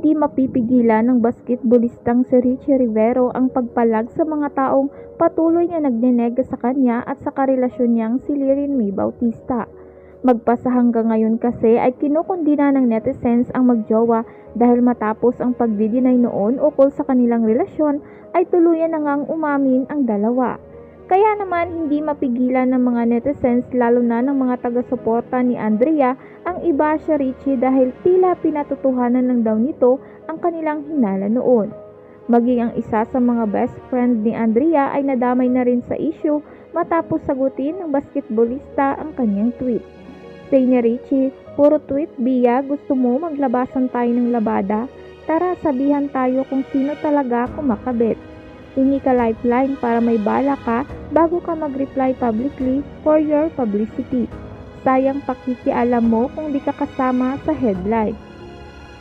hindi mapipigilan ng basketballistang si Richie Rivero ang pagpalag sa mga taong patuloy na nagnenega sa kanya at sa karelasyon niyang si Liren May Bautista. Magpasa hanggang ngayon kasi ay kinukundina ng netizens ang magjowa dahil matapos ang pagdi-deny noon ukol sa kanilang relasyon ay tuluyan na ngang umamin ang dalawa. Kaya naman hindi mapigilan ng mga netizens lalo na ng mga taga-suporta ni Andrea ang iba siya Richie dahil tila pinatotohanan lang daw nito ang kanilang hinala noon. Maging ang isa sa mga best friend ni Andrea ay nadamay na rin sa issue matapos sagutin ng basketballista ang kanyang tweet. Say ni Richie, puro tweet Bia, gusto mo maglabasan tayo ng labada? Tara sabihan tayo kung sino talaga kumakabit. Hingi ka lifeline para may bala ka bago ka mag-reply publicly for your publicity. Sayang pakikialam mo kung di ka kasama sa headline.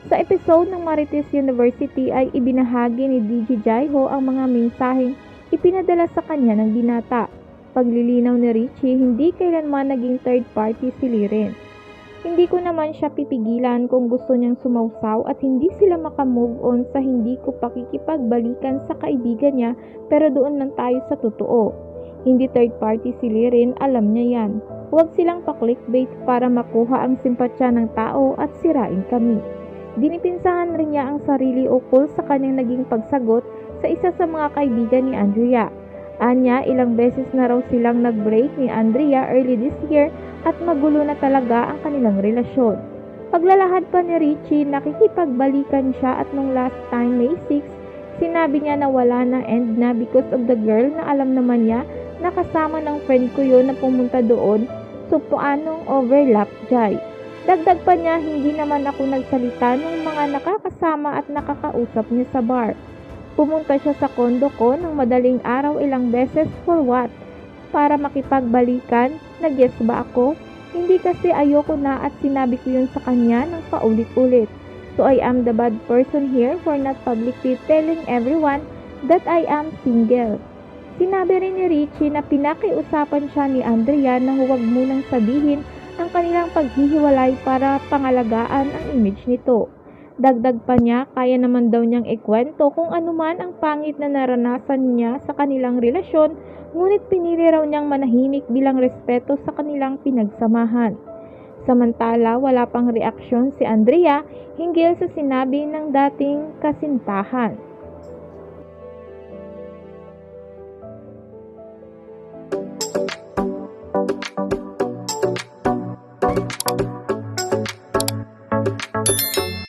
Sa episode ng Marites University ay ibinahagi ni DJ Jaiho ang mga mensaheng ipinadala sa kanya ng binata. Paglilinaw ni Richie, hindi kailanman naging third party si Liren. Hindi ko naman siya pipigilan kung gusto niyang sumawsaw at hindi sila makamove on sa hindi ko pakikipagbalikan sa kaibigan niya pero doon lang tayo sa totoo. Hindi third party si Liren, alam niya yan. Huwag silang pa-clickbait para makuha ang simpatsya ng tao at sirain kami. Dinipinsahan rin niya ang sarili ukol sa kanyang naging pagsagot sa isa sa mga kaibigan ni Andrea. Anya, ilang beses na raw silang nag-break ni Andrea early this year at magulo na talaga ang kanilang relasyon. Paglalahad pa ni Richie, nakikipagbalikan siya at nung last time May 6, sinabi niya na wala na end na because of the girl na alam naman niya na kasama ng friend ko yun na pumunta doon. So paanong overlap, Jai? Dagdag pa niya, hindi naman ako nagsalita ng mga nakakasama at nakakausap niya sa bar. Pumunta siya sa kondo ko ng madaling araw ilang beses for what? Para makipagbalikan? Nag-yes ba ako? Hindi kasi ayoko na at sinabi ko yun sa kanya ng paulit-ulit. So I am the bad person here for not publicly telling everyone that I am single. Sinabi rin ni Richie na pinakiusapan siya ni Andrea na huwag munang sabihin ang kanilang paghihiwalay para pangalagaan ang image nito. Dagdag pa niya, kaya naman daw niyang ikwento kung anuman ang pangit na naranasan niya sa kanilang relasyon, ngunit pinili raw niyang manahimik bilang respeto sa kanilang pinagsamahan. Samantala, wala pang reaksyon si Andrea hinggil sa sinabi ng dating kasintahan.